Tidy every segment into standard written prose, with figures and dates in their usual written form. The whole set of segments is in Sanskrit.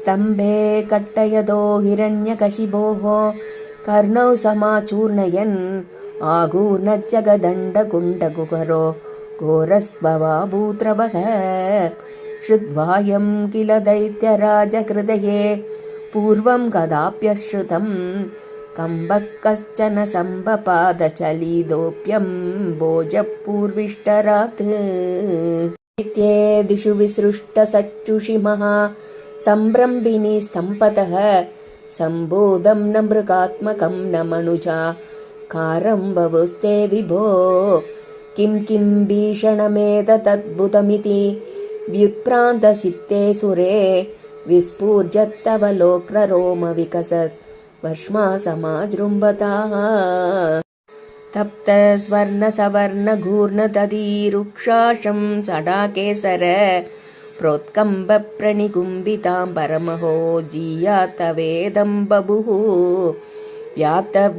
स्तम्भे कट्टयदो हिरण्यकशिपोः कर्णौ समाचूर्णयन् आगूर्णज्जगदण्डकुण्डकुहरो घोरस्त्ववाभूत्रवः श्रुत्वायं किल दैत्यराजहृदये पूर्वं कदाप्यश्रुतं कम्बः कश्चन सम्भपादचलितोऽप्यं भोजः पूर्विष्टरात् नित्ये दिशु विसृष्टसच्युषिमः सम्भ्रम्बिनी स्तम्भतः सम्बोधं न मृगात्मकं न मनुजा कारं बभुस्ते विभो किं किं भीषणमेतदद्भुतमिति व्युत्प्रान्तसित्ते सुरे विस्फूर्जत्तवलोक्ररोमविकसत् वर्ष्मा समाजृम्भताः तप्तस्वर्णसवर्णघूर्णदधिरुक्षाशं सडाकेसर प्रोत्कम्बप्रणिकुम्बितां परमहो जीयातवेदं बभुः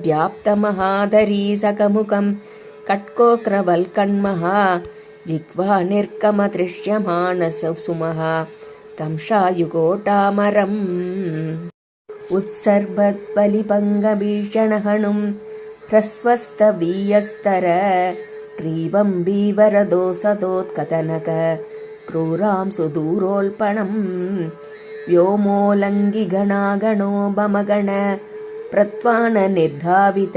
व्याप्तमहाधरी सकमुखं कट्कोक्रवल्कण्महा जिह्वा निर्गमदृश्यमानसुमः तं शायुगोटामरम् उत्सर्पद्बलिपङ्गभीषणहणुं ह्रस्वस्तवीयस्तर ग्रीवं बीवरदोसदोत्कतनक क्रूरां सुदूरोल्पणं व्योमोल्लङ्घिगणागणो बमगण प्रत्वाननिर्धावित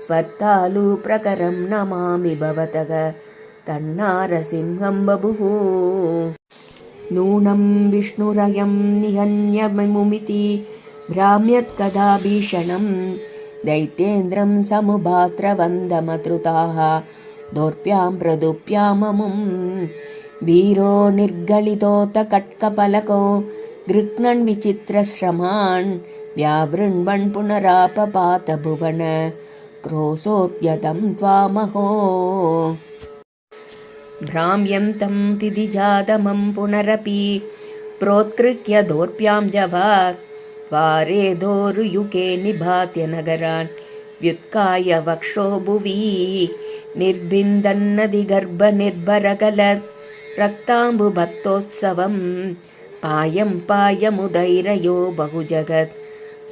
स्वर्तालुप्रकरं नमामि भवतः तन्नारसिंहं बभुः नूनं विष्णुरयं निहन्यमुमिति भ्राम्यत्कदा भीषणं दैत्येन्द्रं समुभात्रवन्दमतृताः दोर्प्यां प्रदुप्याममुं वीरो निर्गलितोतकट्कपलको गृह्णन् विचित्रश्रमान् व्यावृण्वन् पुनरापपात भुवन क्रोशोद्यतं त्वामहो भ्राम्यन्तं तिथिजातमं पुनरपि प्रोत्कृह्य दोर्प्यां जवात् द्वारे दोरुयुगे निभात्य नगरान् व्युत्काय वक्षो भुवि निर्बिन्दन्नदिगर्भनिर्भरगलत् रक्ताम्बुभक्तोत्सवं पायं पायमुदैरयो बहुजगत्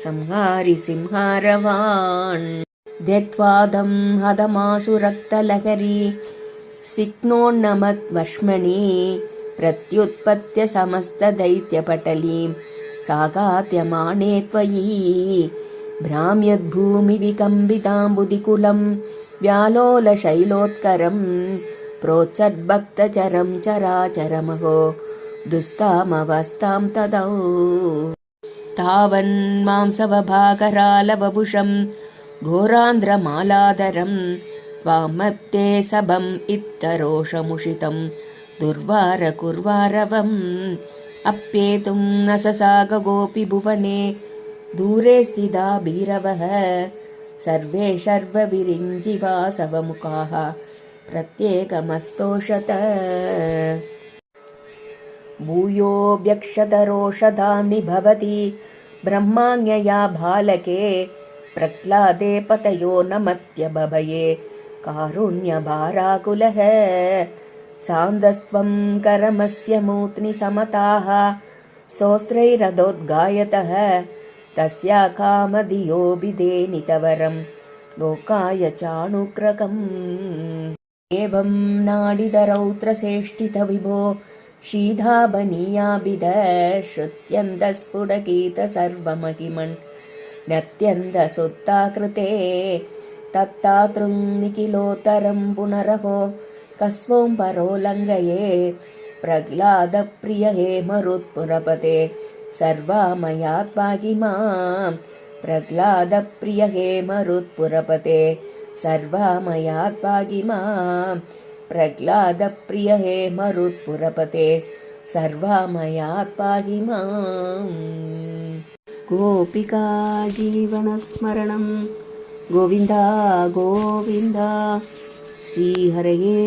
संहारि सिंहारवान् ध्यक्त्वादं हदमासुरक्तलहरी सिक्नोन्नमद्वश्मनि प्रत्युत्पत्य समस्तदैत्यपटलीं सागात्यमाने त्वयि भ्राम्यद्भूमिविकम्बिताम्बुदिकुलं व्यालोलशैलोत्करं प्रोच्चद्भक्तचरं चराचरमहो दुस्तामवस्थां तदौ तावन्मांसवभाकरालवपुषं घोरान्ध्रमालाधरं त्वामत्ते सबम् इत्तरोषमुषितं दुर्वार कुर्वारवम् अप्येतुं न ससाग गोपि भुवने दूरे स्थिता भीरवः सर्वे शर्वविरिञ्जिवासवमुखाः प्रत्येकमस्तोषत भूयोऽभ्यक्षतरोषधाम्नि भवति ब्रह्माज्ञया बालके प्रह्लादे पतयो नमत्यबभये कारुण्यभाराकुलः सान्दस्त्वं करमस्य मूर्ध्नि समताः सोऽस्त्रैरधोद्गायतः तस्या कामधियोऽभिधेनितवरं लोकाय चानुग्रहम् एवं नाडिदरौत्रसेष्टित विभो शीधाबनीयाभिध श्रुत्यन्तस्फुटगीत सर्वमहिमन् नत्यन्तसुत्ताकृते तत्तातृं निखिलोत्तरं पुनरहो कस्वों परोल्लङ्घये प्रह्लादप्रिय हे मरुत्पुरपते सर्वामयात्पाहि मां प्रह्लादप्रिय हे मरुत्पुरपते सर्वामयात्पाहि मां प्रह्लादप्रिय हे मरुत्पुरपते सर्वामयात्पाहि मां गोपिका जीवनस्मरणं गोविन्द गोविन्द श्रीहरये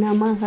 नमः।